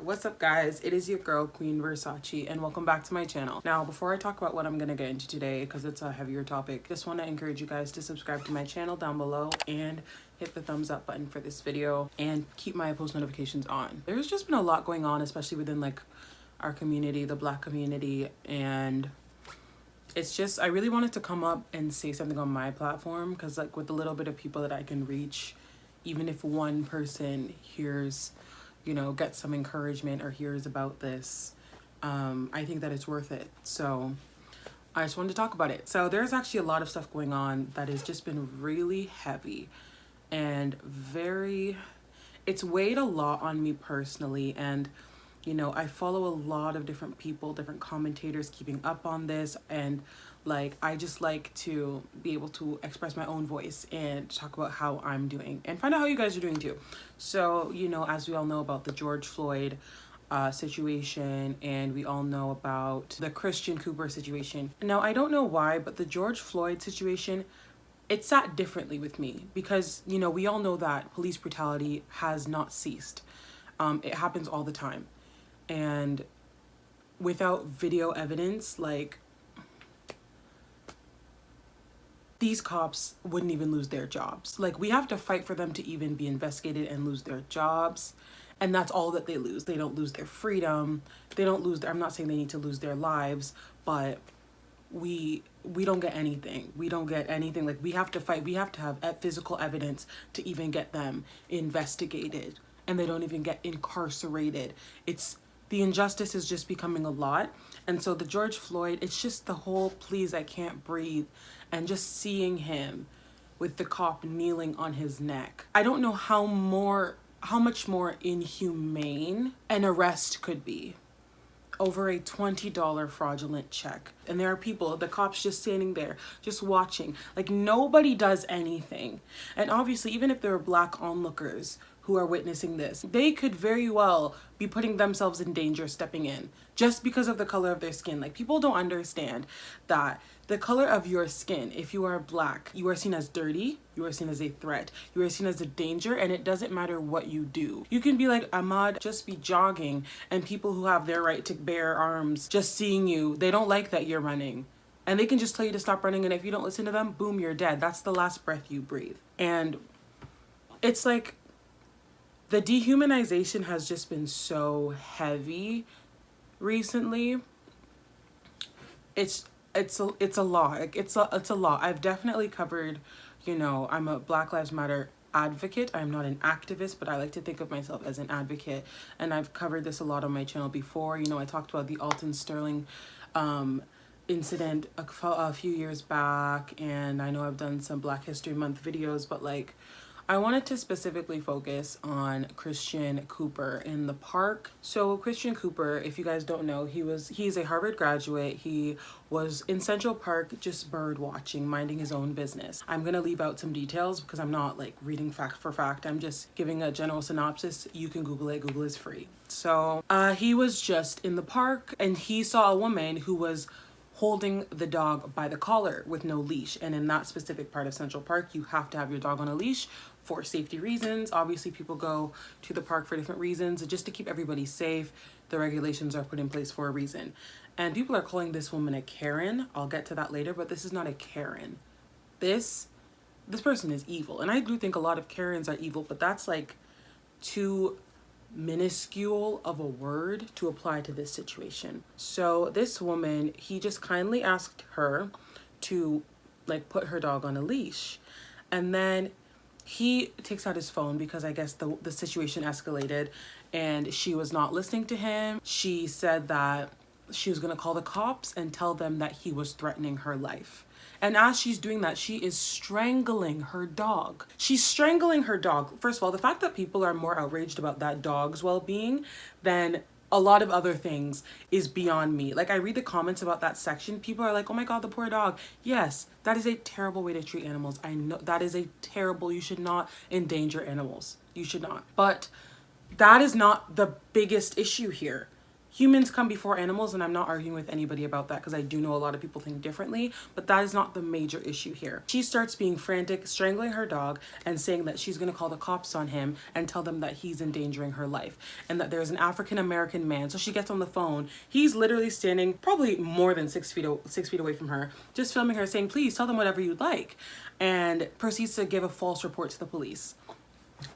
What's up, guys? It is your girl Queen Versachi, and welcome back to my channel. Now, before I talk about what I'm gonna get into today, because it's a heavier topic, just want to encourage you guys to subscribe to my channel down below and hit the thumbs up button for this video and keep my post notifications on. There's just been a lot going on, especially within like our community, the Black community, and it's just, I really wanted to come up and say something on my platform, because like with the little bit of people that I can reach, even if one person hears, you know, gets some encouragement or hears about this, I think that it's worth it. So I just wanted to talk about it. So there's actually a lot of stuff going on that has just been really heavy and it's weighed a lot on me personally. And you know, I follow a lot of different people, different commentators keeping up on this, and like I just like to be able to express my own voice and talk about how I'm doing and find out how you guys are doing too. So, you know, as we all know about the George Floyd situation, and we all know about the Christian Cooper situation. Now, I don't know why, but the George Floyd situation, it sat differently with me because, you know, we all know that police brutality has not ceased. It happens all the time. And without video evidence, like, these cops wouldn't even lose their jobs. Like, we have to fight for them to even be investigated and lose their jobs. And that's all that they lose. They don't lose their freedom. They don't lose I'm not saying they need to lose their lives, but we don't get anything. We don't get anything. Like, we have to fight. We have to have physical evidence to even get them investigated. And they don't even get incarcerated. The injustice is just becoming a lot. And so the George Floyd, it's just the whole please, I can't breathe. And just seeing him with the cop kneeling on his neck. I don't know how much more inhumane an arrest could be over a $20 fraudulent check. And there are people, the cops just standing there, just watching. Like, nobody does anything. And obviously, even if there are Black onlookers who are witnessing this, they could very well be putting themselves in danger stepping in just because of the color of their skin. Like, people don't understand that the color of your skin, if you are Black, you are seen as dirty, you are seen as a threat, you are seen as a danger, and it doesn't matter what you do. You can be like Ahmad, just be jogging, and people who have their right to bear arms, just seeing you, they don't like that you're running. And they can just tell you to stop running, and if you don't listen to them, boom, you're dead. That's the last breath you breathe. And it's like, the dehumanization has just been so heavy recently. It's a lot. Like, it's a lot. I've definitely covered, you know, I'm a Black Lives Matter advocate. I'm not an activist, but I like to think of myself as an advocate. And I've covered this a lot on my channel before. You know, I talked about the Alton Sterling incident a few years back, and I know I've done some Black History Month videos, but like, I wanted to specifically focus on Christian Cooper in the park. So Christian Cooper, if you guys don't know, he's a Harvard graduate. He was in Central Park just bird watching, minding his own business. I'm gonna leave out some details because I'm not like reading fact for fact. I'm just giving a general synopsis. You can Google it. Google is free. So he was just in the park and he saw a woman who was holding the dog by the collar with no leash. And in that specific part of Central Park, you have to have your dog on a leash for safety reasons. Obviously, people go to the park for different reasons. Just to keep everybody safe, the regulations are put in place for a reason. And people are calling this woman a Karen. I'll get to that later, but this is not a Karen. This person is evil. And I do think a lot of Karens are evil, but that's like too minuscule of a word to apply to this situation. So this woman, he just kindly asked her to like put her dog on a leash, and then he takes out his phone because I guess the situation escalated and she was not listening to him. She said that she was gonna call the cops and tell them that he was threatening her life. And as she's doing that, she is strangling her dog. She's strangling her dog. First of all, the fact that people are more outraged about that dog's well-being than a lot of other things is beyond me. Like, I read the comments about that section. People are like, oh my God, the poor dog. Yes, that is a terrible way to treat animals. I know that is you should not endanger animals. You should not. But that is not the biggest issue here. Humans come before animals, and I'm not arguing with anybody about that because I do know a lot of people think differently, but that is not the major issue here. She starts being frantic, strangling her dog, and saying that she's going to call the cops on him and tell them that he's endangering her life and that there's an African American man. So she gets on the phone. He's literally standing probably more than 6 feet away from her, just filming her saying, please tell them whatever you'd like, and proceeds to give a false report to the police.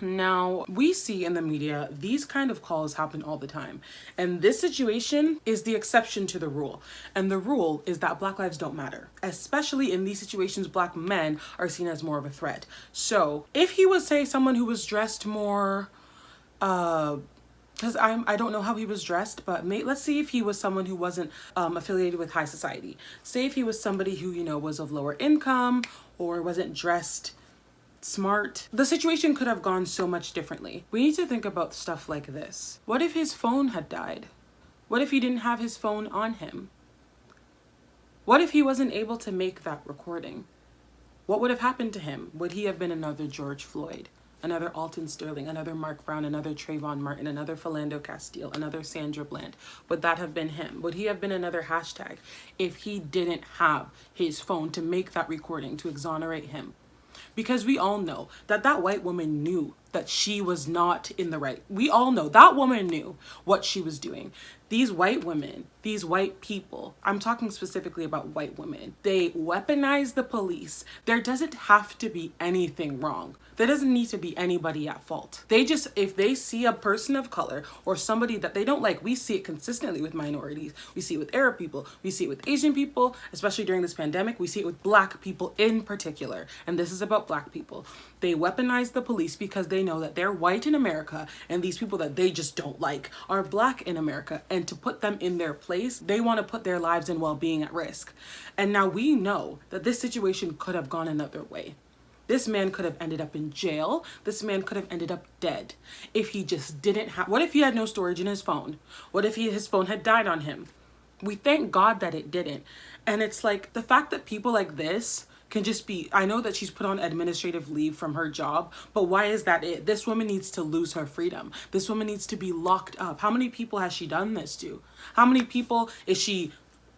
Now, we see in the media, these kind of calls happen all the time. And this situation is the exception to the rule. And the rule is that Black lives don't matter. Especially in these situations, Black men are seen as more of a threat. So if he was, say, someone who was dressed more, because I don't know how he was dressed, but let's see if he was someone who wasn't affiliated with high society. Say if he was somebody who, was of lower income or wasn't dressed smart, the situation could have gone so much differently. We need to think about stuff like this. What if his phone had died? What if he didn't have his phone on him? What if he wasn't able to make that recording? What would have happened to him? Would he have been another George Floyd, another Alton Sterling, another Mark Brown, another Trayvon Martin, another Philando Castile, another Sandra Bland? Would that have been him? Would he have been another hashtag if he didn't have his phone to make that recording to exonerate him? Because we all know that that white woman knew that she was not in the right. We all know that woman knew what she was doing. These white women, these white people, I'm talking specifically about white women, they weaponize the police. There doesn't have to be anything wrong. There doesn't need to be anybody at fault. They just, if they see a person of color or somebody that they don't like, we see it consistently with minorities. We see it with Arab people. We see it with Asian people, especially during this pandemic. We see it with Black people in particular. And this is about Black people. They weaponize the police because they know that they're white in America and these people that they just don't like are Black in America. And to put them in their place, they want to put their lives and well-being at risk. And now we know that this situation could have gone another way. This man could have ended up in jail. This man could have ended up dead if he just didn't have, what if he had no storage in his phone? What if his phone had died on him? We thank God that it didn't. And it's like the fact that people like this can just be, I know that she's put on administrative leave from her job, but why is that it? This woman needs to lose her freedom. This woman needs to be locked up. How many people has she done this to? How many people is she,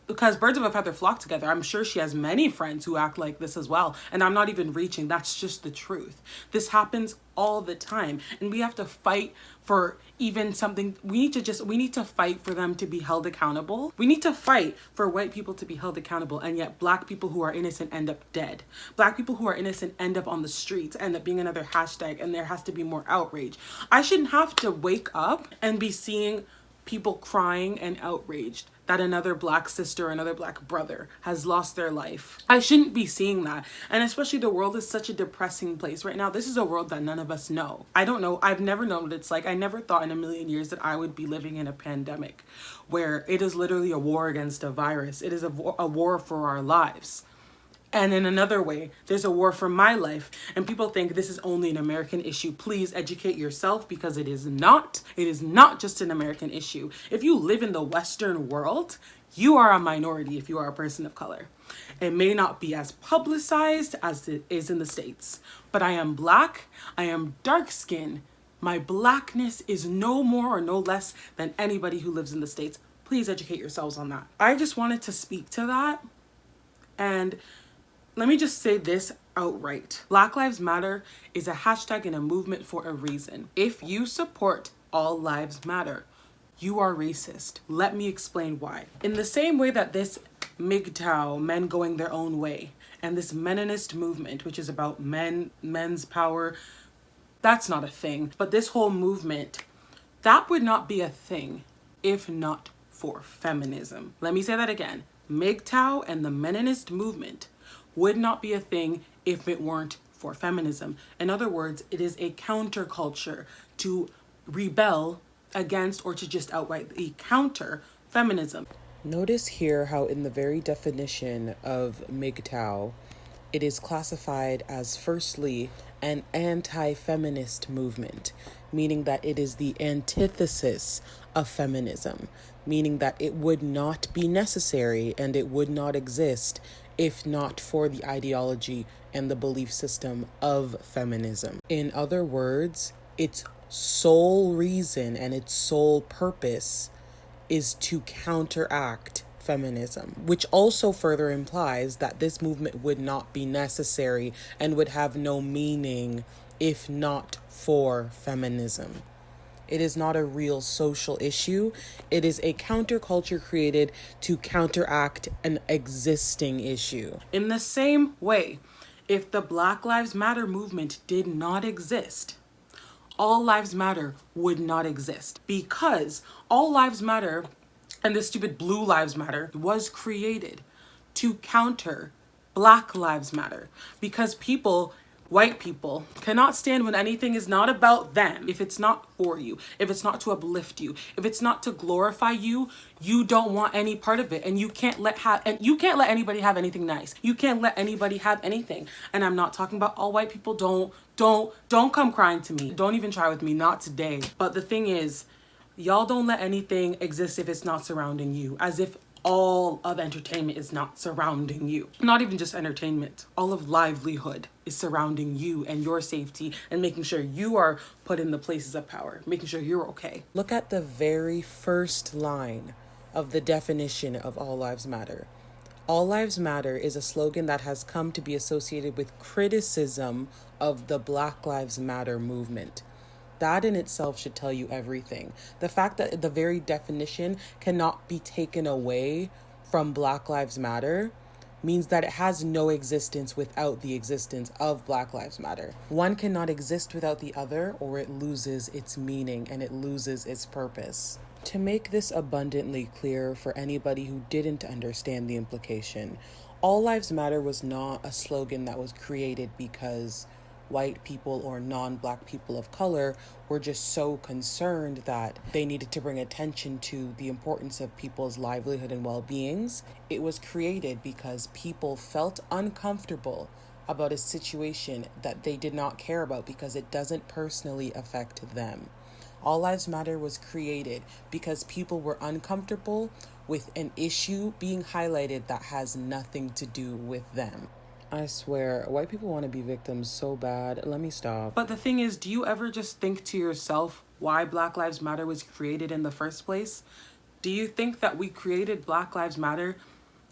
because birds of a feather flock together. I'm sure she has many friends who act like this as well. And I'm not even reaching. That's just the truth. This happens all the time. And we have to fight for even something. We need to fight for them to be held accountable. We need to fight for white people to be held accountable. And yet Black people who are innocent end up dead. Black people who are innocent end up on the streets, end up being another hashtag. And there has to be more outrage. I shouldn't have to wake up and be seeing people crying and outraged that another Black sister, another Black brother has lost their life. I shouldn't be seeing that. And especially the world is such a depressing place right now. This is a world that none of us know. I don't know. I've never known what it's like. I never thought in a million years that I would be living in a pandemic where it is literally a war against a virus. It is a war for our lives. And in another way, there's a war for my life. And people think this is only an American issue. Please educate yourself because it is not. It is not just an American issue. If you live in the Western world, you are a minority if you are a person of color. It may not be as publicized as it is in the States, but I am Black. I am dark skinned. My Blackness is no more or no less than anybody who lives in the States. Please educate yourselves on that. I just wanted to speak to that. And let me just say this outright. Black Lives Matter is a hashtag and a movement for a reason. If you support All Lives Matter, you are racist. Let me explain why. In the same way that this MGTOW, men going their own way, and this meninist movement, which is about men's power, that's not a thing. But this whole movement, that would not be a thing if not for feminism. Let me say that again. MGTOW and the meninist movement would not be a thing if it weren't for feminism. In other words, it is a counterculture to rebel against or to just outrightly counter feminism. Notice here how in the very definition of MGTOW, it is classified as firstly an anti-feminist movement, meaning that it is the antithesis of feminism, meaning that it would not be necessary and it would not exist if not for the ideology and the belief system of feminism. In other words, its sole reason and its sole purpose is to counteract feminism, which also further implies that this movement would not be necessary and would have no meaning if not for feminism. It is not a real social issue. It is a counterculture created to counteract an existing issue. In the same way, if the Black Lives Matter movement did not exist, All Lives Matter would not exist, because All Lives Matter and this stupid Blue Lives Matter was created to counter Black Lives Matter, because people, white people, cannot stand when anything is not about them. If it's not for you, if it's not to uplift you, if it's not to glorify you, you don't want any part of it. And you can't let anybody have anything nice. You can't let anybody have anything. And I'm not talking about all white people. Don't come crying to me. Don't even try with me, not today. But the thing is, y'all don't let anything exist if it's not surrounding you, as if all of entertainment is not surrounding you. Not even just entertainment. All of livelihood is surrounding you and your safety and making sure you are put in the places of power, making sure you're okay. Look at the very first line of the definition of All Lives Matter. All Lives Matter is a slogan that has come to be associated with criticism of the Black Lives Matter movement. That in itself should tell you everything. The fact that the very definition cannot be taken away from Black Lives Matter means that it has no existence without the existence of Black Lives Matter. One cannot exist without the other, or it loses its meaning and it loses its purpose. To make this abundantly clear for anybody who didn't understand the implication, All Lives Matter was not a slogan that was created because white people or non-Black people of color were just so concerned that they needed to bring attention to the importance of people's livelihood and well-beings. It was created because people felt uncomfortable about a situation that they did not care about because it doesn't personally affect them. All Lives Matter was created because people were uncomfortable with an issue being highlighted that has nothing to do with them. I swear, white people want to be victims so bad. Let me stop. But the thing is, do you ever just think to yourself why Black Lives Matter was created in the first place? Do you think that we created Black Lives Matter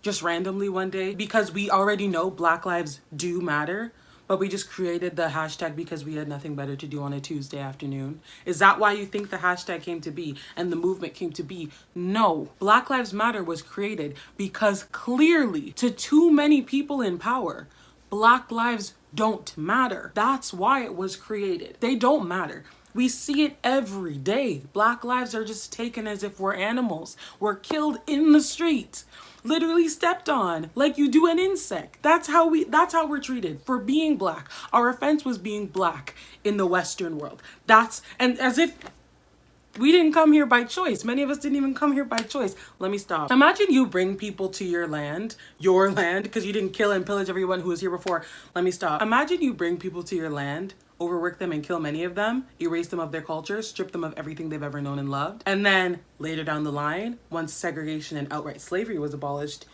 just randomly one day because we already know Black lives do matter, but we just created the hashtag because we had nothing better to do on a Tuesday afternoon? Is that why you think the hashtag came to be and the movement came to be? No. Black Lives Matter was created because clearly, to too many people in power, Black lives don't matter. That's why it was created. They don't matter. We see it every day. Black lives are just taken as if we're animals. We're killed in the street. Literally stepped on like you do an insect. That's how we're treated for being Black. Our offense was being Black in the Western world. And as if we didn't come here by choice. Many of us didn't even come here by choice. Let me stop. Imagine you bring people to your land, because you didn't kill and pillage everyone who was here before. Let me stop. Imagine you bring people to your land, overwork them and kill many of them, erase them of their culture, strip them of everything they've ever known and loved. And then later down the line, once segregation and outright slavery was abolished,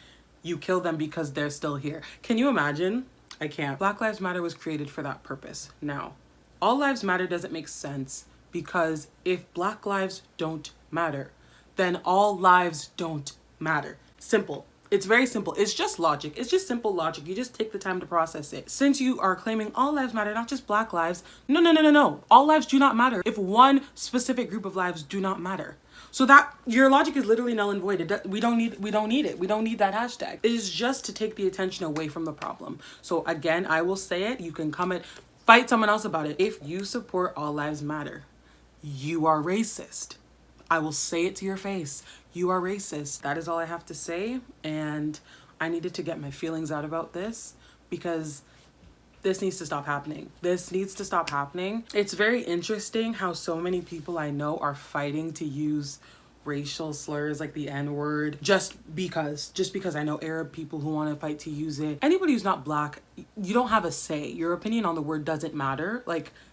you kill them because they're still here. Can you imagine? I can't. Black Lives Matter was created for that purpose. Now, All Lives Matter doesn't make sense because if Black lives don't matter, then all lives don't matter. Simple. It's very simple. It's just logic. It's just simple logic. You just take the time to process it. Since you are claiming all lives matter, not just Black lives, no. All lives do not matter if one specific group of lives do not matter. So that your logic is literally null and void. We don't need it. We don't need that hashtag. It is just to take the attention away from the problem. So again, I will say it. You can fight someone else about it. If you support all lives matter, you are racist. I will say it to your face. You are racist. That is all I have to say. And I needed to get my feelings out about this because this needs to stop happening. This needs to stop happening. It's very interesting how so many people I know are fighting to use racial slurs like the N-word just because I know Arab people who want to fight to use it. Anybody who's not Black, you don't have a say. Your opinion on the word doesn't matter.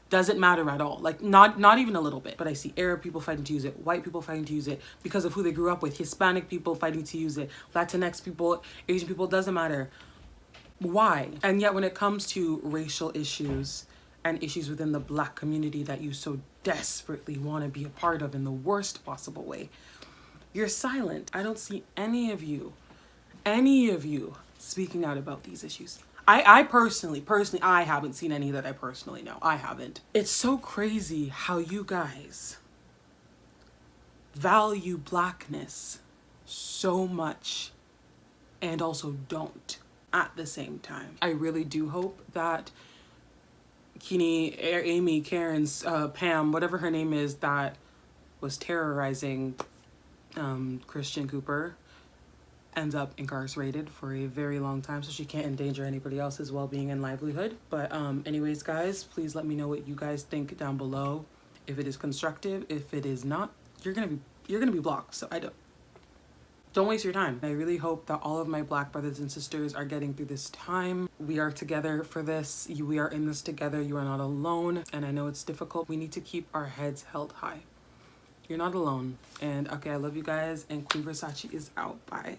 Doesn't matter at all. Not even a little bit. But I see Arab people fighting to use it, white people fighting to use it because of who they grew up with, Hispanic people fighting to use it, Latinx people, Asian people, doesn't matter. Why? And yet when it comes to racial issues and issues within the Black community that you so desperately want to be a part of in the worst possible way, You're silent. I don't see any of you speaking out about these issues. I personally, I haven't seen any that I personally know. I haven't. It's so crazy how you guys value blackness so much and also don't at the same time. I really do hope that Kini, Amy, Karen's, Pam, whatever her name is, that was terrorizing Christian Cooper, ends up incarcerated for a very long time so she can't endanger anybody else's well-being and livelihood. But anyways, guys, please let me know what you guys think down below. If it is constructive, if it is not, you're gonna be blocked. So don't waste your time. I really hope that all of my Black brothers and sisters are getting through this time. We are together for this. We are in this together. You are not alone. And I know it's difficult. We need to keep our heads held high. You're not alone. And okay, I love you guys. And Queen Versachi is out. Bye.